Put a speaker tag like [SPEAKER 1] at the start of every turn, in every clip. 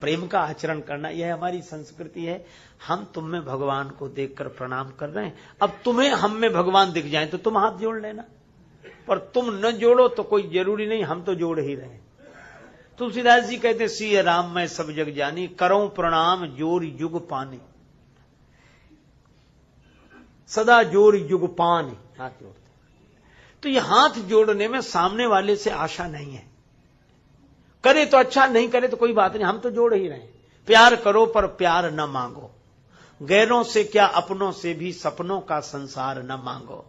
[SPEAKER 1] प्रेम का आचरण करना, यह हमारी संस्कृति है। हम तुम में भगवान को देखकर प्रणाम कर रहे हैं, अब तुम्हें हम में भगवान दिख जाए तो तुम हाथ जोड़ लेना, पर तुम न जोड़ो तो कोई जरूरी नहीं, हम तो जोड़ ही रहे। तुलसीदास जी कहते हैं, सिय राम मैं सब जग जानी, करो प्रणाम जोर युग पानी, सदा जोर युग पानी, हाथ जोड़ते। तो ये हाथ जोड़ने में सामने वाले से आशा नहीं है, करे तो अच्छा, नहीं करे तो कोई बात नहीं, हम तो जोड़ ही रहे हैं। प्यार करो पर प्यार न मांगो, गैरों से क्या अपनों से भी सपनों का संसार न मांगो।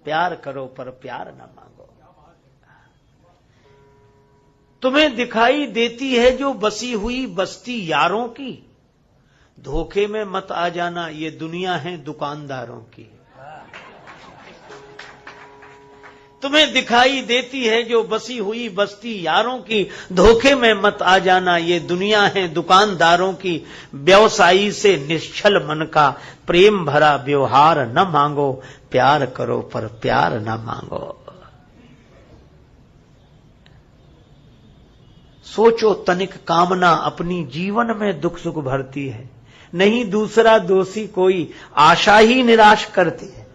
[SPEAKER 1] प्यार करो पर प्यार न मांगो। तुम्हें दिखाई देती है जो बसी हुई बस्ती यारों की, धोखे में मत आ जाना, ये दुनिया है दुकानदारों की। तुम्हें दिखाई देती है जो बसी हुई बस्ती यारों की, धोखे में मत आ जाना, ये दुनिया है दुकानदारों की। व्यवसायी से निश्चल मन का प्रेम भरा व्यवहार न मांगो, प्यार करो पर प्यार न मांगो। सोचो तनिक कामना अपनी जीवन में दुख सुख भरती है, नहीं दूसरा दोषी कोई आशा ही निराश करती है।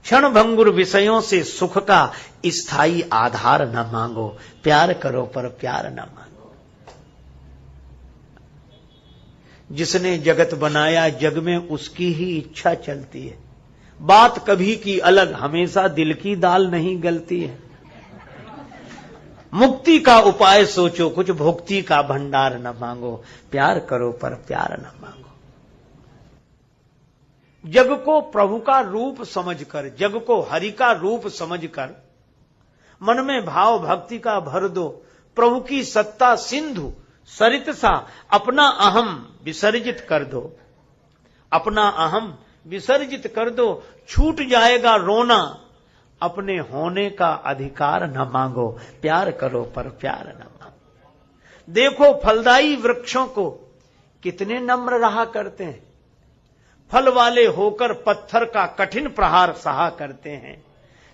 [SPEAKER 1] क्षण भंगुर विषयों से सुख का स्थायी आधार न मांगो, प्यार करो पर प्यार न मांगो। जिसने जगत बनाया जग में उसकी ही इच्छा चलती है, बात कभी की अलग, हमेशा दिल की दाल नहीं गलती है। मुक्ति का उपाय सोचो, कुछ भुक्ति का भंडार न मांगो, प्यार करो पर प्यार न मांगो। जग को प्रभु का रूप समझकर, जग को हरि का रूप समझकर मन में भाव भक्ति का भर दो। प्रभु की सत्ता सिंधु सरित सा अपना अहम विसर्जित कर दो, अपना अहम विसर्जित कर दो। छूट जाएगा रोना, अपने होने का अधिकार न मांगो, प्यार करो पर प्यार न मांगो। देखो फलदायी वृक्षों को कितने नम्र रहा करते हैं, फल वाले होकर पत्थर का कठिन प्रहार सहा करते हैं।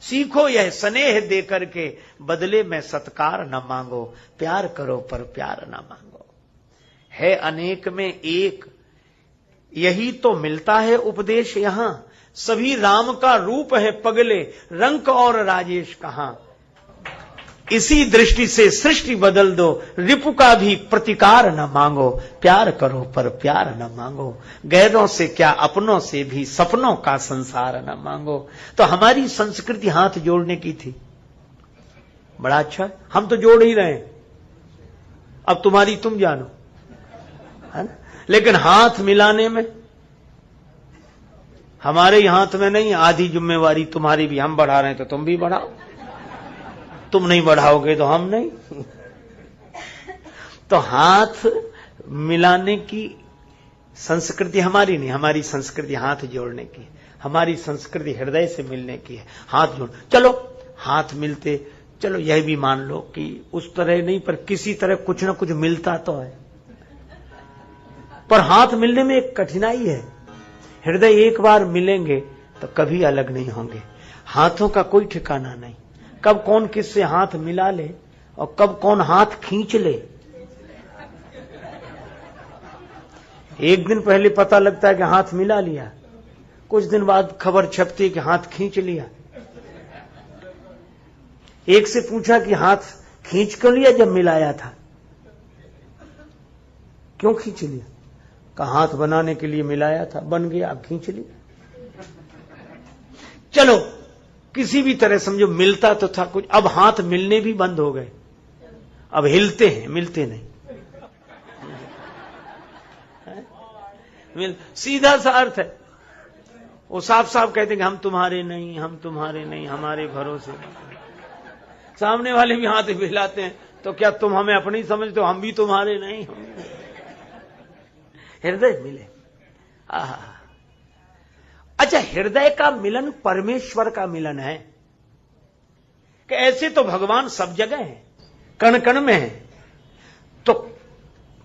[SPEAKER 1] सीखो यह स्नेह देकर के, बदले में सत्कार न मांगो, प्यार करो पर प्यार न मांगो। है अनेक में एक, यही तो मिलता है उपदेश यहां। सभी राम का रूप है पगले, रंक और राजेश कहां। इसी दृष्टि से सृष्टि बदल दो, रिपु का भी प्रतिकार न मांगो, प्यार करो पर प्यार न मांगो। गैरों से क्या अपनों से भी सपनों का संसार न मांगो। तो हमारी संस्कृति हाथ जोड़ने की थी, बड़ा अच्छा, हम तो जोड़ ही रहे हैं, अब तुम्हारी तुम जानो, है ना। लेकिन हाथ मिलाने में हमारे हाथ में नहीं, आधी जिम्मेवारी तुम्हारी भी, हम बढ़ा रहे हैं तो तुम भी बढ़ाओ, तुम नहीं बढ़ाओगे तो हम नहीं। तो हाथ मिलाने की संस्कृति हमारी नहीं, हमारी संस्कृति हाथ जोड़ने की, हमारी संस्कृति हृदय से मिलने की है। हाथ जोड़, चलो हाथ मिलते, चलो यह भी मान लो कि उस तरह नहीं, पर किसी तरह कुछ ना कुछ मिलता तो है। पर हाथ मिलने में एक कठिनाई है, हृदय एक बार मिलेंगे तो कभी अलग नहीं होंगे। हाथों का कोई ठिकाना नहीं, कब कौन किससे हाथ मिला ले और कब कौन हाथ खींच ले। एक दिन पहले पता लगता है कि हाथ मिला लिया, कुछ दिन बाद खबर छपती है कि हाथ खींच लिया। एक से पूछा कि हाथ खींच कर लिया जब मिलाया था, क्यों खींच लिया? का हाथ बनाने के लिए मिलाया था, बन गया, अब खींच लिया। चलो किसी भी तरह समझो मिलता तो था कुछ, अब हाथ मिलने भी बंद हो गए, अब हिलते हैं, मिलते नहीं। सीधा सा अर्थ है, वो साफ साफ कहते हैं कि हम तुम्हारे नहीं, हम तुम्हारे नहीं, हमारे भरोसे। सामने वाले भी हाथ हिलाते हैं, तो क्या तुम हमें अपनी समझते हो? हम भी तुम्हारे नहीं, हृदय मिले। अच्छा, हृदय का मिलन परमेश्वर का मिलन है कि ऐसे तो भगवान सब जगह है, कण कण में है, तो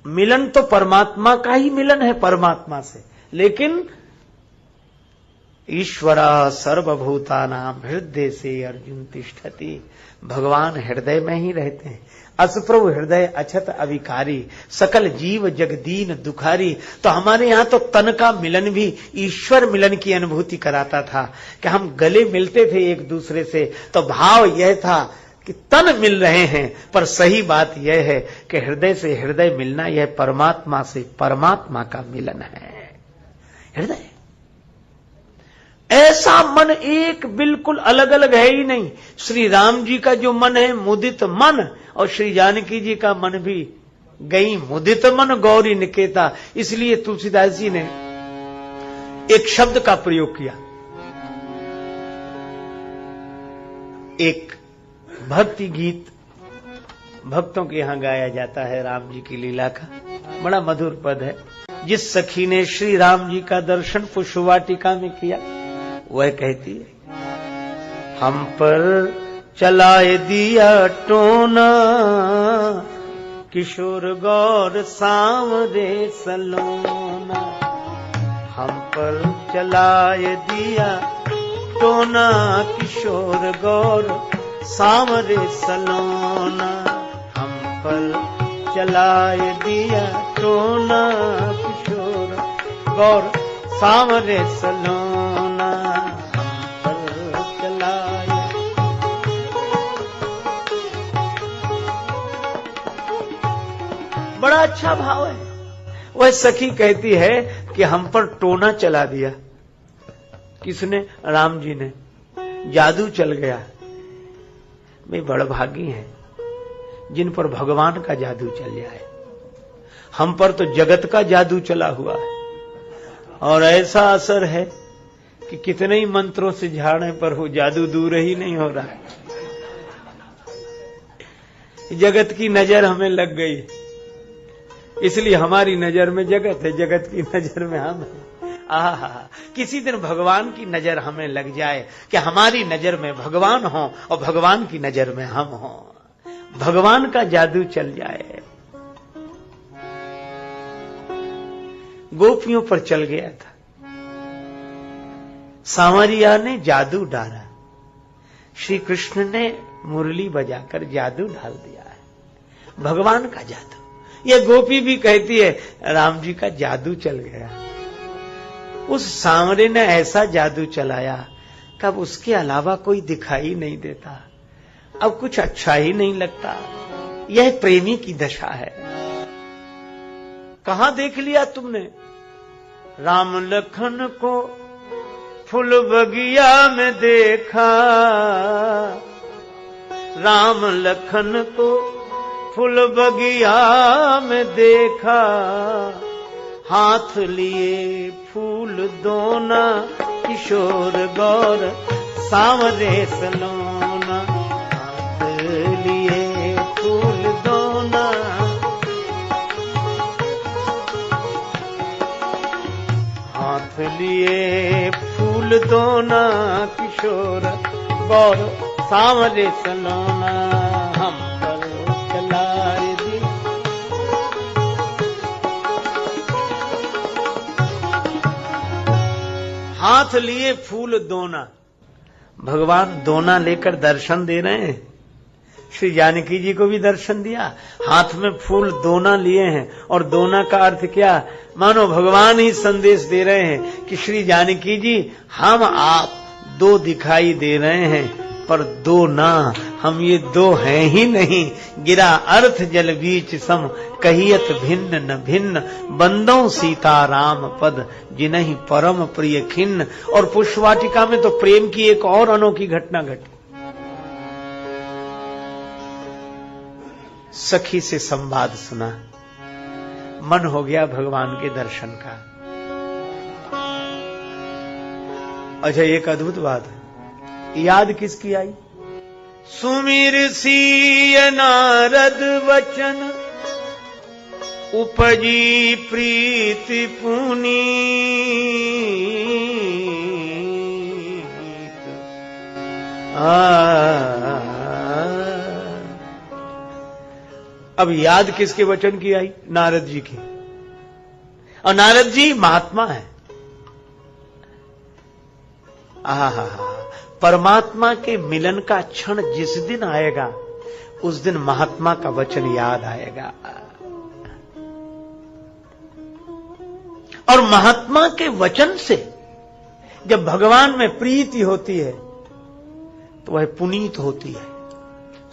[SPEAKER 1] मिलन तो परमात्मा का ही मिलन है परमात्मा से। लेकिन ईश्वरा सर्वभूतानां हृदय से अर्जुन तिष्ठति, भगवान हृदय में ही रहते हैं। असप्रभु हृदय अछत अविकारी, सकल जीव जगदीन दुखारी। तो हमारे यहाँ तो तन का मिलन भी ईश्वर मिलन की अनुभूति कराता था कि हम गले मिलते थे एक दूसरे से, तो भाव यह था कि तन मिल रहे हैं, पर सही बात यह है कि हृदय से हृदय मिलना यह परमात्मा से परमात्मा का मिलन है। हृदय ऐसा मन एक बिल्कुल अलग अलग है ही नहीं। श्री राम जी का जो मन है मुदित मन, और श्री जानकी जी का मन भी गई मुदित मन गौरी निकेता। इसलिए तुलसीदास जी ने एक शब्द का प्रयोग किया। एक भक्ति गीत भक्तों के यहां गाया जाता है राम जी की लीला का, बड़ा मधुर पद है। जिस सखी ने श्री राम जी का दर्शन पुष्पवाटिका में किया, वह कहती है हम पर चलाए दिया टोना, किशोर गौर सांवरे सलोना। हम पर चलाए दिया टोना, किशोर गौर सांवरे सलोना। हम पर चलाए दिया टोना, किशोर गौर सांवरे सलोना। हम पर चलाए। बड़ा अच्छा भाव है। वह सखी कहती है कि हम पर टोना चला दिया। किसने? राम जी ने। जादू चल गया। वे बड़भागी हैं जिन पर भगवान का जादू चल जाए। हम पर तो जगत का जादू चला हुआ है, और ऐसा असर है कि कितने ही मंत्रों से झाड़ने पर वो जादू दूर ही नहीं हो रहा है। जगत की नजर हमें लग गई, इसलिए हमारी नजर में जगत है, जगत की नजर में हम हैं। आहा, किसी दिन भगवान की नजर हमें लग जाए कि हमारी नजर में भगवान हो और भगवान की नजर में हम हो, भगवान का जादू चल जाए। गोपियों पर चल गया था। सांवरिया ने जादू डाला, श्री कृष्ण ने मुरली बजाकर जादू डाल दिया है, भगवान का जादू। यह गोपी भी कहती है राम जी का जादू चल गया। उस सांवरे ने ऐसा जादू चलाया कि अब उसके अलावा कोई दिखाई नहीं देता, अब कुछ अच्छा ही नहीं लगता। यह प्रेमी की दशा है। कहां देख लिया तुमने? राम लखन को फूल बगिया में देखा, राम लखन को फूल बगिया में देखा। हाथ लिए फूल दोना, किशोर गौर सांवरे सलोना। हाथ लिए फूल दोना, हाथ लिए फूल दोना, किशोर गौर सांवरे सलोना। हम पर चलाए दी। हाथ लिए फूल दोना, भगवान दोना लेकर दर्शन दे रहे हैं। श्री जानकी जी को भी दर्शन दिया, हाथ में फूल दोना लिए हैं। और दोना का अर्थ क्या? मानो भगवान ही संदेश दे रहे हैं कि श्री जानकी जी, हम आप दो दिखाई दे रहे हैं, पर दो ना, हम ये दो हैं ही नहीं। गिरा अर्थ जल बीच सम, कहियत भिन्न न भिन्न। बंदों सीता राम पद, जिन्हीं परम प्रिय खिन्न। और पुष्पवाटिका में तो प्रेम की एक और अनोखी घटना घटी। सखी से संवाद सुना, मन हो गया भगवान के दर्शन का। अच्छा, एक अद्भुत बात है, याद किसकी आई? सुमिर सिय नारद वचन, उपजी प्रीति पुनीत। अब याद किसके वचन की आई? नारद जी की। और नारद जी महात्मा है। आहा, परमात्मा के मिलन का क्षण जिस दिन आएगा, उस दिन महात्मा का वचन याद आएगा। और महात्मा के वचन से जब भगवान में प्रीति होती है तो वह पुनीत होती है।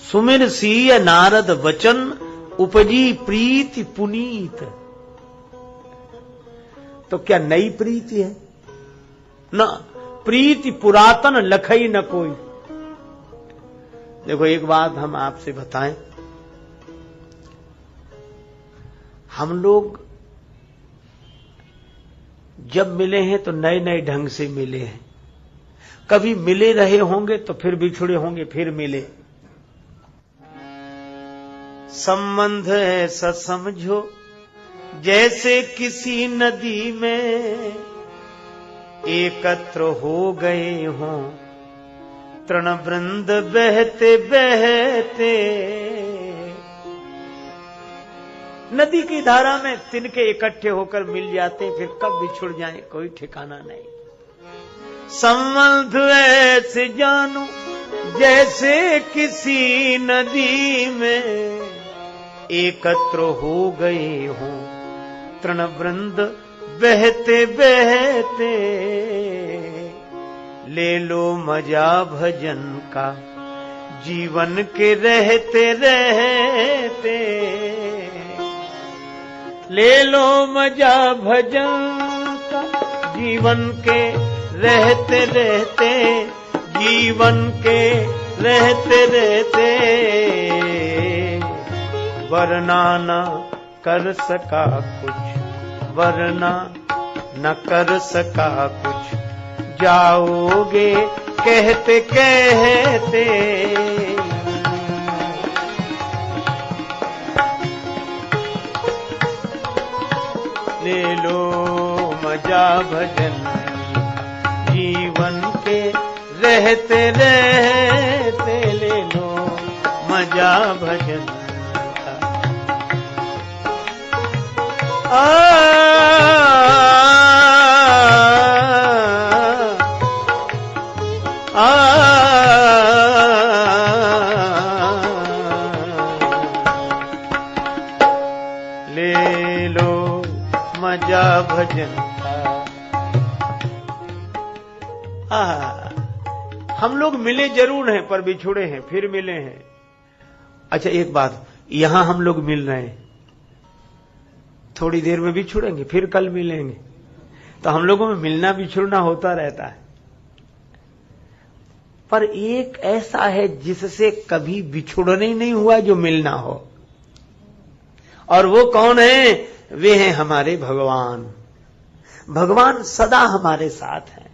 [SPEAKER 1] सुमिर सीय नारद वचन उपजी प्रीति पुनीत। तो क्या नई प्रीति है? ना, प्रीति पुरातन लखई न कोई। देखो एक बात हम आपसे बताएं, हम लोग जब मिले हैं तो नए नए ढंग से मिले हैं। कभी मिले रहे होंगे तो फिर बिछुड़े होंगे, फिर मिले। संबंध ऐसा समझो जैसे किसी नदी में एकत्र हो गए हों तृण वृंद बहते बहते। नदी की धारा में तिनके इकट्ठे होकर मिल जाते हैं, फिर कब बिछुड़ जाएं कोई ठिकाना नहीं। संबंध ऐसे जानो जैसे किसी नदी में एकत्र हो गए हों तृण वृंद बहते बहते। ले लो मजा भजन का जीवन के रहते रहते। ले लो मजा भजन का जीवन के रहते रहते, जीवन के रहते रहते। वरना न कर सका कुछ, वरना न कर सका कुछ, जाओगे कहते कहते। ले लो मजा भजन जीवन के रहते रहते। ले लो मजा भजन ले लो मजा भजन का। हम लोग मिले जरूर हैं पर बिछुड़े हैं, फिर मिले हैं। अच्छा एक बात, यहां हम लोग मिल रहे हैं, थोड़ी देर में बिछुड़ेंगे, फिर कल मिलेंगे। तो हम लोगों में मिलना बिछुड़ना होता रहता है। पर एक ऐसा है जिससे कभी बिछुड़ना ही नहीं हुआ, जो मिलना हो। और वो कौन है? वे हैं हमारे भगवान। भगवान सदा हमारे साथ हैं।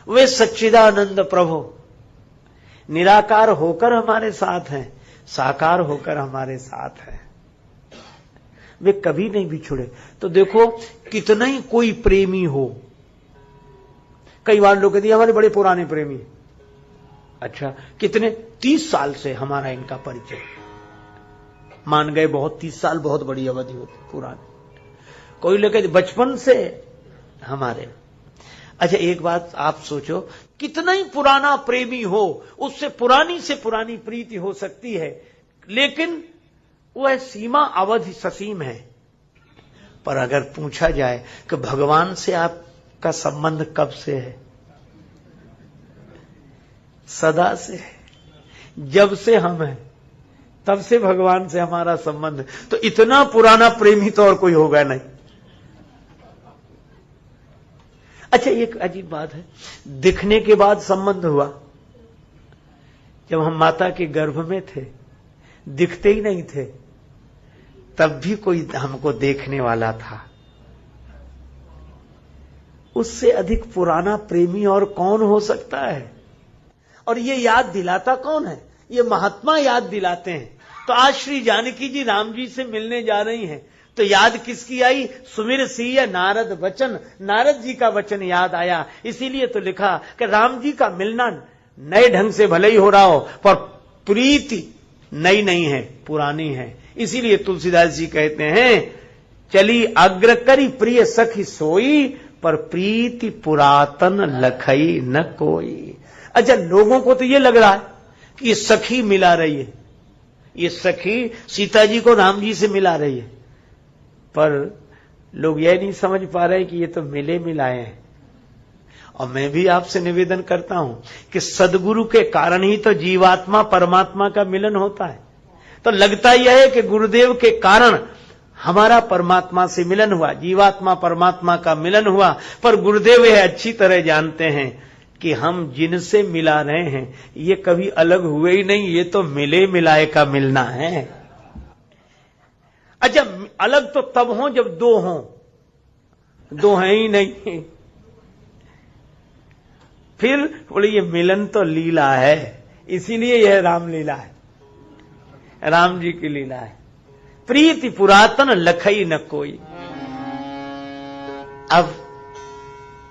[SPEAKER 1] वे सच्चिदानंद प्रभु निराकार होकर हमारे साथ हैं, साकार होकर हमारे साथ हैं। वे कभी नहीं बिछुड़े। तो देखो कितना ही कोई प्रेमी हो, कई बार लोग कहते हैं हमारे बड़े पुराने प्रेमी। अच्छा कितने? 30 साल से हमारा इनका परिचय। मान गए बहुत, 30 साल बहुत बड़ी अवधि होती पुराने। कोई लोग कहते बचपन से हमारे। अच्छा एक बात आप सोचो, कितना ही पुराना प्रेमी हो उससे पुरानी से पुरानी प्रीति हो सकती है, लेकिन वह सीमा अवधि ससीम है। पर अगर पूछा जाए कि भगवान से आपका संबंध कब से है? सदा से है। जब से हम हैं तब से भगवान से हमारा संबंध। तो इतना पुराना प्रेमी तो और कोई होगा नहीं। अच्छा एक अजीब बात है, दिखने के बाद संबंध हुआ। जब हम माता के गर्भ में थे, दिखते ही नहीं थे, तब भी कोई हमको देखने वाला था। उससे अधिक पुराना प्रेमी और कौन हो सकता है? और ये याद दिलाता कौन है? ये महात्मा याद दिलाते हैं। तो आज श्री जानकी जी राम जी से मिलने जा रही हैं, तो याद किसकी आई? सुमिर सिय नारद वचन, नारद जी का वचन याद आया। इसीलिए तो लिखा कि राम जी का मिलना नए ढंग से भले ही हो रहा हो, पर प्रीति नई नहीं है, पुरानी है। इसीलिए तुलसीदास जी कहते हैं, चली अग्र करी प्रिय सखी सोई, पर प्रीति पुरातन लखई न कोई। अच्छा लोगों को तो ये लग रहा है कि सखी मिला रही है, ये सखी सीता जी को राम जी से मिला रही है, पर लोग यह नहीं समझ पा रहे कि ये तो मिले मिलाए हैं। और मैं भी आपसे निवेदन करता हूं कि सदगुरु के कारण ही तो जीवात्मा परमात्मा का मिलन होता है। तो लगता यह है कि गुरुदेव के कारण हमारा परमात्मा से मिलन हुआ, जीवात्मा परमात्मा का मिलन हुआ, पर गुरुदेव यह अच्छी तरह जानते हैं कि हम जिनसे मिला रहे हैं ये कभी अलग हुए ही नहीं, ये तो मिले मिलाए का मिलना है। अच्छा, अलग तो तब हो जब दो हों, दो हैं ही नहीं। फिर बोले ये मिलन तो लीला है, इसीलिए यह रामलीला है, राम जी की लीला है। प्रीति पुरातन लखई न कोई। अब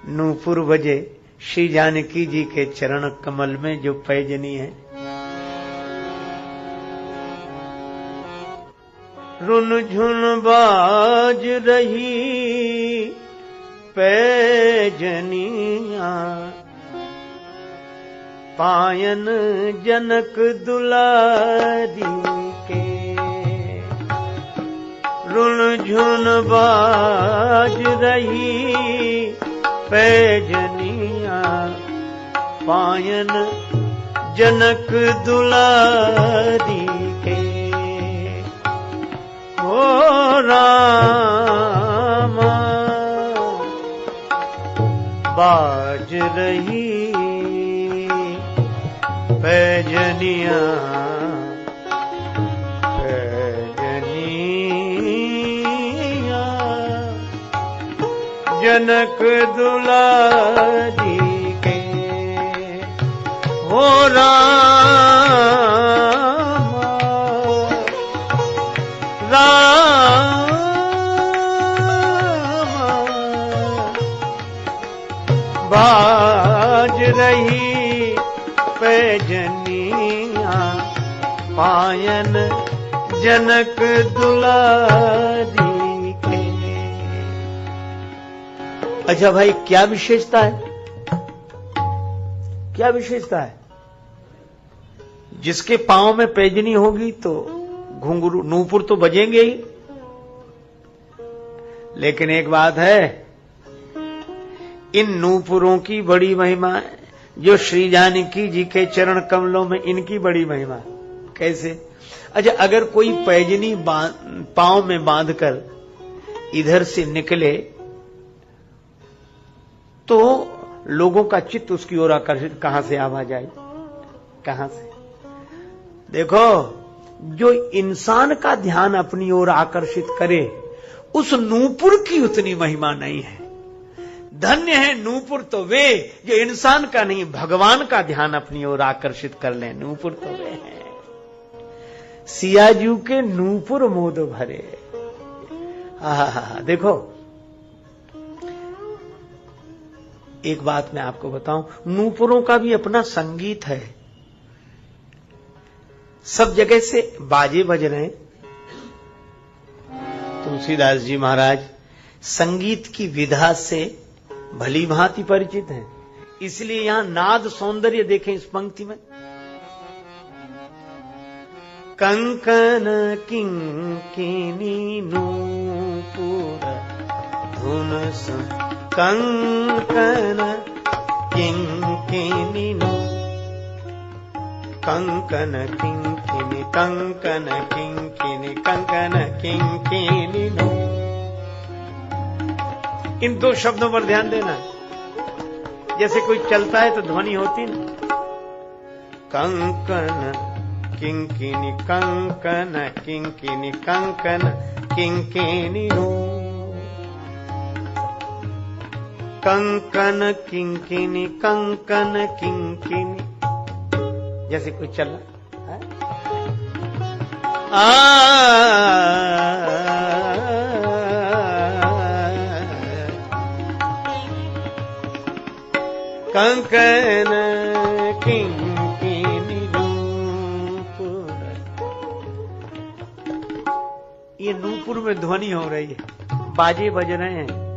[SPEAKER 1] नूपुर बजे श्री जानकी जी के चरण कमल में जो पैजनी है, रुन झुन बाज रही पैजनिया, पायन जनक दुलारी के। रुन झुन बाज रही पैजनिया, पायन जनक दुलारी के। ओ रामा बाज रही पैजनिया, पैजनिया जनक दुलारी के। हो रामा रामा बाज रही पैजनिया, पायन जनक दुलारी के। अच्छा भाई, क्या विशेषता है, क्या विशेषता है? जिसके पांव में पैजनी होगी तो घुंघरू नूपुर तो बजेंगे ही, लेकिन एक बात है, इन नूपुरों की बड़ी महिमा है। जो श्री जानकी जी के चरण कमलों में, इनकी बड़ी महिमा। कैसे? अच्छा, अगर कोई पैजनी पांव में बांधकर इधर से निकले तो लोगों का चित्त उसकी ओर आकर्षित कहां से आवा जाए, कहां से? देखो, जो इंसान का ध्यान अपनी ओर आकर्षित करे, उस नूपुर की उतनी महिमा नहीं है। धन्य है नूपुर तो वे जो इंसान का नहीं, भगवान का ध्यान अपनी ओर आकर्षित कर ले। नूपुर तो वे हैं सियाजू के नूपुर मोद भरे। देखो, एक बात मैं आपको बताऊं, नूपुरों का भी अपना संगीत है। सब जगह से बाजे बज रहे हैं। तुलसीदास जी महाराज संगीत की विधा से भली भांति परिचित हैं, इसलिए यहां नाद सौंदर्य देखें इस पंक्ति में। कंकन किंकिनी नूपुर धुन सुन, कंकन किंकिनी नो, कंकन किंकिनी, कंकन किंकिनी, कंकन किंकिनी नो। इन दो शब्दों पर ध्यान देना। जैसे कोई चलता है तो ध्वनि होती ना, कंकन किंकिनी, कंकन किंकिनी, कंकन किंकिनी नो, कंकन किंकिनी, कंकन किंकिनी। जैसे कोई चल रहा है, कंकन किंकिनी नूपुर। ये नूपुर में ध्वनि हो रही है, बाजे बज रहे हैं।